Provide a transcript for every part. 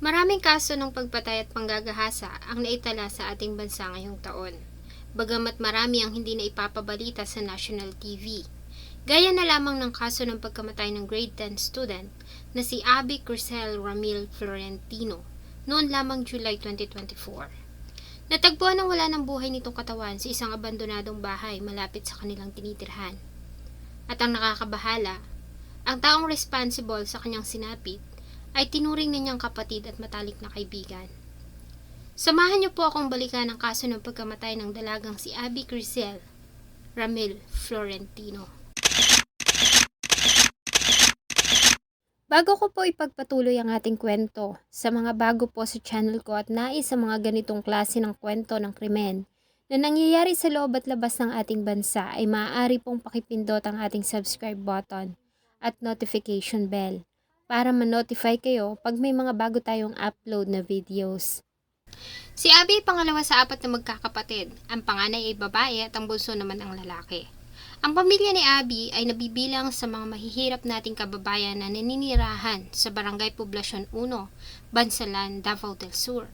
Maraming kaso ng pagpatay at panggagahasa ang naitala sa ating bansa ngayong taon. Bagamat marami ang hindi na ipapabalita sa national TV. Gaya na lamang ng kaso ng pagkamatay ng grade 10 student na si Abby Crisel Ramil Florentino noon lamang July 2024. Natagpuan ng wala ng buhay nitong katawan sa isang abandonadong bahay malapit sa kanilang tinitirhan. At ang nakakabahala, ang taong responsible sa kanyang sinapit ay tinuring ninyang kapatid at matalik na kaibigan. Samahan niyo po akong balikan ang kaso ng pagkamatay ng dalagang si Abby Crisel Ramil Florentino. Bago ko po ipagpatuloy ang ating kwento, sa mga bago po sa channel ko at nais sa mga ganitong klase ng kwento ng krimen na nangyayari sa loob at labas ng ating bansa ay maaari pong pakipindot ang ating subscribe button at notification bell para ma-notify kayo pag may mga bago tayong upload na videos. Si Abby ay pangalawa sa apat na magkakapatid. Ang panganay ay babae at ang bunso naman ang lalaki. Ang pamilya ni Abby ay nabibilang sa mga mahihirap nating kababayan na naninirahan sa Barangay Poblacion 1, Bansalan, Davao del Sur.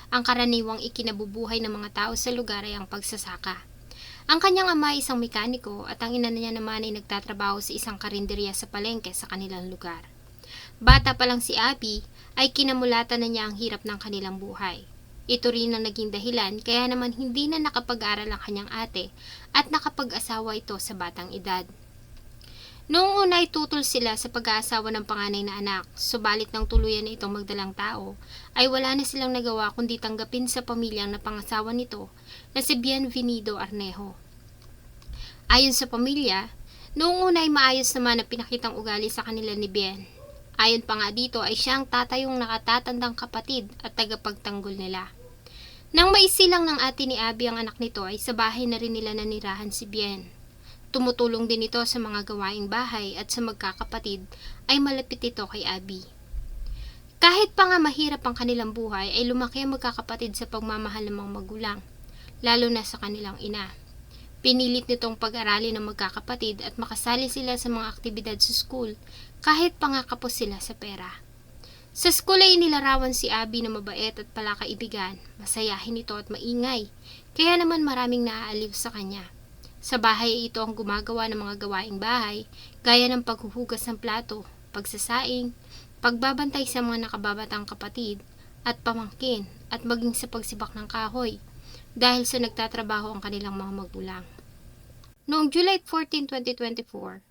Ang karaniwang ikinabubuhay ng mga tao sa lugar ay ang pagsasaka. Ang kanyang ama ay isang mekaniko at ang ina niya naman ay nagtatrabaho sa isang karinderya sa palengke sa kanilang lugar. Bata pa lang si Abby ay kinamulatan na niya ang hirap ng kanilang buhay. Ito rin ang naging dahilan kaya naman hindi na nakapag-aral ang kanyang ate at nakapag-asawa ito sa batang edad. Noong una ay tutol sila sa pag-aasawa ng panganay na anak, subalit nang tuluyan na itong magdalang tao, ay wala na silang nagawa kundi tanggapin sa pamilyang napangasawa nito na si Bienvenido Arnejo. Ayon sa pamilya, noong una ay maayos naman ang pinakitang ugali sa kanila ni Bien. Ayon pa nga dito ay siya ang tatayong nakatatandang kapatid at tagapagtanggol nila. Nang maisilang ng ate ni Abby ang anak nito ay sa bahay na rin nila nanirahan si Bien. Tumutulong din ito sa mga gawaing bahay at sa magkakapatid ay malapit ito kay Abby. Kahit pa nga mahirap ang kanilang buhay ay lumaki ang magkakapatid sa pagmamahal ng mga magulang, lalo na sa kanilang ina. Pinilit nitong pag-aralin ng magkakapatid at makasali sila sa mga aktibidad sa school kahit pa nga kapos sila sa pera. Sa school ay inilarawan si Abby na mabait at palakaibigan, masayahin ito at maingay, kaya naman maraming naaaliw sa kanya. Sa bahay ay ito ang gumagawa ng mga gawaing bahay, gaya ng paghuhugas ng plato, pagsasaing, pagbabantay sa mga nakababatang kapatid at pamangkin at maging sa pagsibak ng kahoy dahil sa nagtatrabaho ang kanilang mga magulang. Noong July 14, 2024,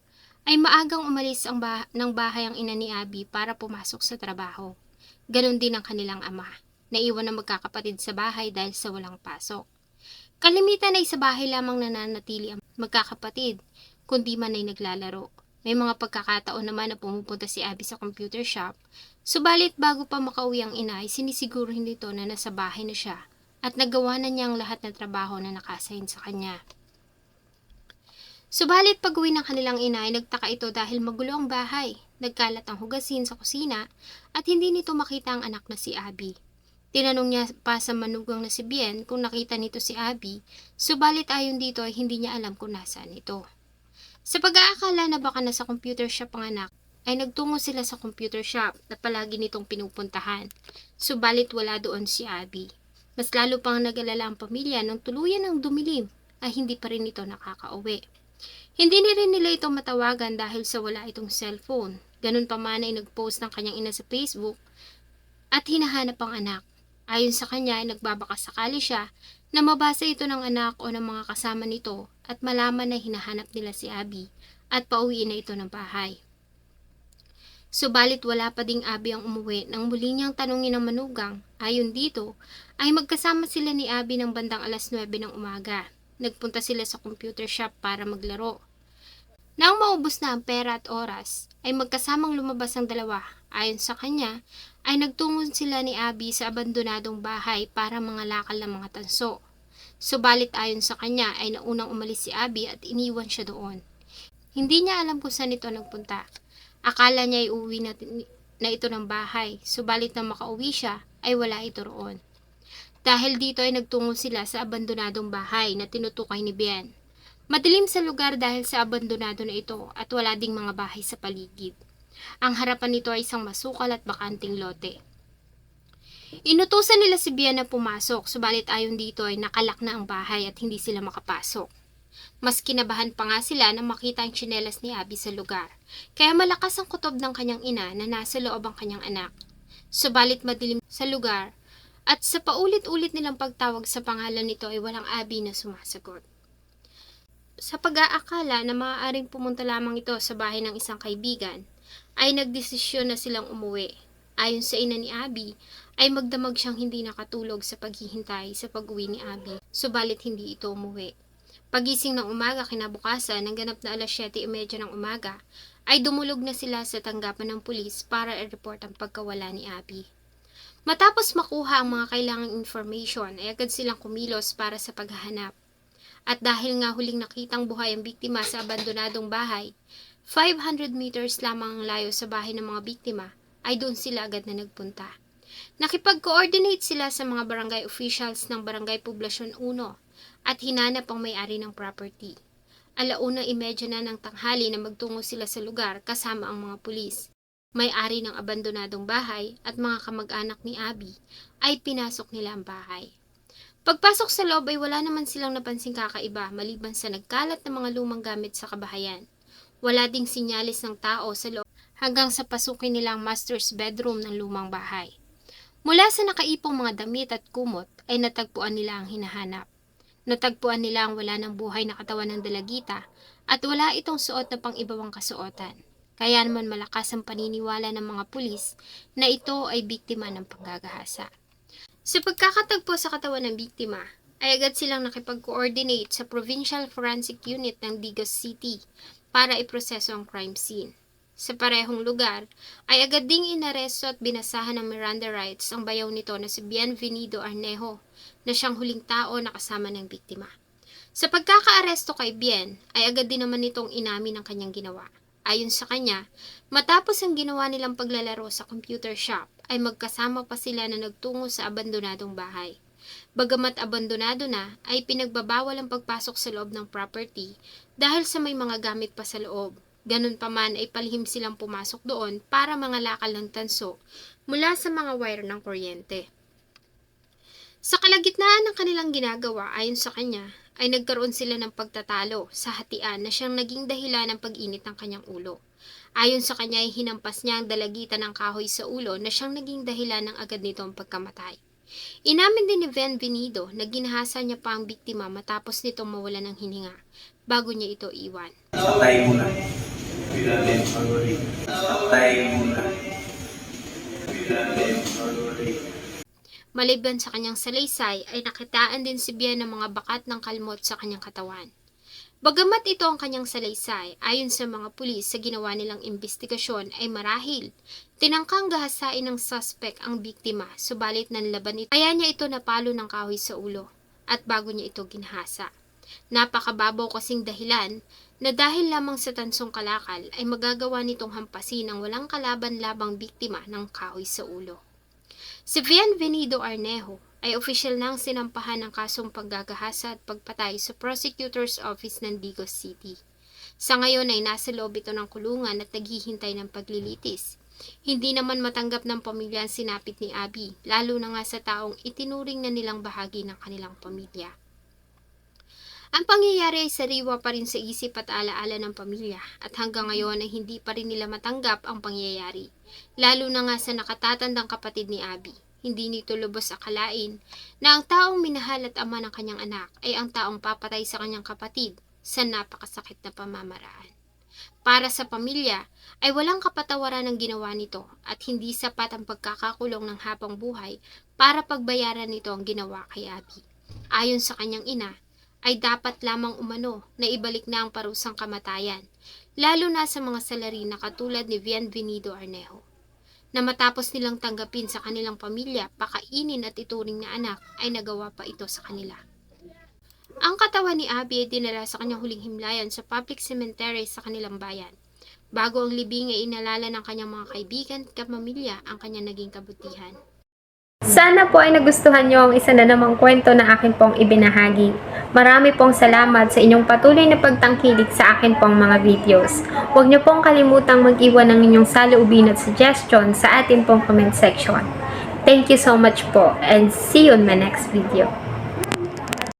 ay maagang umalis ng bahay ang ina ni Abby para pumasok sa trabaho. Ganon din ang kanilang ama. Naiwan ang magkakapatid sa bahay dahil sa walang pasok. Kalimitan ay sa bahay lamang nananatili ang magkakapatid, kundi man ay naglalaro. May mga pagkakataon naman na pumupunta si Abby sa computer shop, subalit bago pa makauwi ang ina ay sinisiguro nito na nasa bahay na siya at nagawa na niya ang lahat ng trabaho na nakasign sa kanya. Subalit pag-uwi ng kanilang ina ay nagtaka ito dahil magulo ang bahay, nagkalat ang hugasin sa kusina at hindi nito makita ang anak na si Abby. Tinanong niya pa sa manugang na si Bien kung nakita nito si Abby, subalit ayon dito ay hindi niya alam kung nasaan ito. Sa pag-aakala na baka nasa computer shop ang anak, ay nagtungo sila sa computer shop na palagi nitong pinupuntahan, subalit wala doon si Abby. Mas lalo pang nag-alala ang pamilya nang tuluyan ng dumilim ay hindi pa rin ito nakakauwi. Hindi na rin nila ito matawagan dahil sa wala itong cellphone. Ganun pa man ay nag-post ng kanyang ina sa Facebook at hinahanap ang anak. Ayon sa kanya ay nagbabaka sakali siya na mabasa ito ng anak o ng mga kasama nito at malaman na hinahanap nila si Abby at pauwiin na ito ng bahay. Subalit wala pa ding Abby ang umuwi nang muli niyang tanungin ng manugang. Ayon dito ay magkasama sila ni Abby ng bandang alas 9 ng umaga. Nagpunta sila sa computer shop para maglaro. Nang maubos na ang pera at oras, ay magkasamang lumabas ang dalawa. Ayon sa kanya, ay nagtungo sila ni Abby sa abandonadong bahay para mangalakal ng mga tanso. Subalit ayon sa kanya ay naunang umalis si Abby at iniwan siya doon. Hindi niya alam kung saan ito nagpunta. Akala niya ay uwi na ito ng bahay, subalit nang makauwi siya ay wala ito roon. Dahil dito ay nagtungo sila sa abandonadong bahay na tinutukoy ni Bien. Madilim sa lugar dahil sa abandonado na ito at wala ding mga bahay sa paligid. Ang harapan nito ay isang masukal at bakanting lote. Inutusan nila si Bian na pumasok, subalit ayon dito ay nakalak na ang bahay at hindi sila makapasok. Mas kinabahan pa nga sila na makita ang tsinelas ni Abby sa lugar, kaya malakas ang kutob ng kanyang ina na nasa loob ang kanyang anak. Subalit madilim sa lugar at sa paulit-ulit nilang pagtawag sa pangalan nito ay walang Abby na sumasagot. Sa pag-aakala na maaaring pumunta lamang ito sa bahay ng isang kaibigan, ay nagdesisyon na silang umuwi. Ayon sa ina ni Abby, ay magdamag siyang hindi nakatulog sa paghihintay sa pag-uwi ni Abby, subalit hindi ito umuwi. Pagising ng umaga kinabukasan ng ganap na alas 7:30 ng umaga, ay dumulog na sila sa tanggapan ng pulis para i-report ang pagkawala ni Abby. Matapos makuha ang mga kailangang information, ay agad silang kumilos para sa paghahanap. At dahil nga huling nakitang buhay ang biktima sa abandonadong bahay, 500 meters lamang ang layo sa bahay ng mga biktima, ay doon sila agad na nagpunta. Nakipag-coordinate sila sa mga barangay officials ng Barangay Poblasyon 1 at hinanap ang may-ari ng property. 1:30 na ng tanghali na magtungo sila sa lugar kasama ang mga pulis. May-ari ng abandonadong bahay at mga kamag-anak ni Abby ay pinasok nila ang bahay. Pagpasok sa loob ay wala naman silang napansing kakaiba maliban sa nagkalat na mga lumang gamit sa kabahayan. Wala ding sinyalis ng tao sa loob hanggang sa pasukin nilang master's bedroom ng lumang bahay. Mula sa nakaipong mga damit at kumot ay natagpuan nila ang hinahanap. Natagpuan nila ang wala ng buhay na katawan ng dalagita at wala itong suot na pang-ibawang kasuotan. Kaya naman malakas ang paniniwala ng mga pulis na ito ay biktima ng panggagahasa. Sa pagkakatagpo sa katawan ng biktima, ay agad silang nakipag-coordinate sa Provincial Forensic Unit ng Digos City para iproseso ang crime scene. Sa parehong lugar, ay agad ding inaresto at binasahan ng Miranda rights ang bayaw nito na si Bienvenido Arnejo, na siyang huling tao na kasama ng biktima. Sa pagkakaaresto kay Bien, ay agad din naman nitong inamin ang kanyang ginawa. Ayon sa kanya, matapos ang ginawa nilang paglalaro sa computer shop, ay magkasama pa sila na nagtungo sa abandonadong bahay. Bagamat abandonado na, ay pinagbabawal ang pagpasok sa loob ng property dahil sa may mga gamit pa sa loob. Ganun pa man ay palihim silang pumasok doon para mangalakal ng tanso mula sa mga wire ng kuryente. Sa kalagitnaan ng kanilang ginagawa, ayon sa kanya, ay nagkaroon sila ng pagtatalo sa hatian na siyang naging dahilan ng pag-init ng kanyang ulo. Ayon sa kanya ay hinampas niya ang dalagitan ng kahoy sa ulo na siyang naging dahilan ng agad nitong pagkamatay. Inamin din ni Bienvenido na ginahasa niya pa ang biktima matapos nitong mawala ng hininga bago niya ito iwan. Patay muna. Patay muna. Maliban sa kanyang salaysay ay nakitaan din si Bien ng mga bakat ng kalmot sa kanyang katawan. Bagamat ito ang kanyang salaysay, ayon sa mga pulis sa ginawa nilang investigasyon ay marahil tinangkang gahasain ng suspect ang biktima, subalit nanlaban ito. Kaya niya ito napalo ng kahoy sa ulo at bago niya ito ginahasa. Napakababaw kasing dahilan na dahil lamang sa tansong kalakal ay magagawa nitong hampasin ang walang kalaban-labang biktima ng kahoy sa ulo. Si Bienvenido Arnejo ay opisyal nang sinampahan ng kasong paggagahasa at pagpatay sa Prosecutor's Office ng Digos City. Sa ngayon ay nasa loob ito ng kulungan at naghihintay ng paglilitis. Hindi naman matanggap ng pamilya ang sinapit ni Abby, lalo na nga sa taong itinuring na nilang bahagi ng kanilang pamilya. Ang pangyayari ay sariwa pa rin sa isip at alaala ng pamilya at hanggang ngayon ay hindi pa rin nila matanggap ang pangyayari. Lalo na nga sa nakatatandang kapatid ni Abby. Hindi nito lubos akalain na ang taong minahal at ama ng kanyang anak ay ang taong papatay sa kanyang kapatid sa napakasakit na pamamaraan. Para sa pamilya ay walang kapatawaran ang ginawa nito at hindi sapat ang pagkakakulong ng habang buhay para pagbayaran nito ang ginawa kay Abby. Ayon sa kanyang ina, ay dapat lamang umano na ibalik na ang parusang kamatayan, lalo na sa mga salarin na katulad ni Bienvenido Arnejo, na matapos nilang tanggapin sa kanilang pamilya, pakainin at ituring na anak ay nagawa pa ito sa kanila. Ang katawan ni Abby ay dinala sa kanyang huling himlayan sa public cemetery sa kanilang bayan. Bago ang libing ay inalala ng kanyang mga kaibigan at kapamilya ang kanyang naging kabutihan. Sana po ay nagustuhan niyo ang isa na namang kwento na akin pong ibinahagi. Marami pong salamat sa inyong patuloy na pagtangkilik sa akin pong mga videos. Huwag niyo pong kalimutang mag-iwan ng inyong saloobin at suggestion sa atin pong comment section. Thank you so much po and see you on my next video.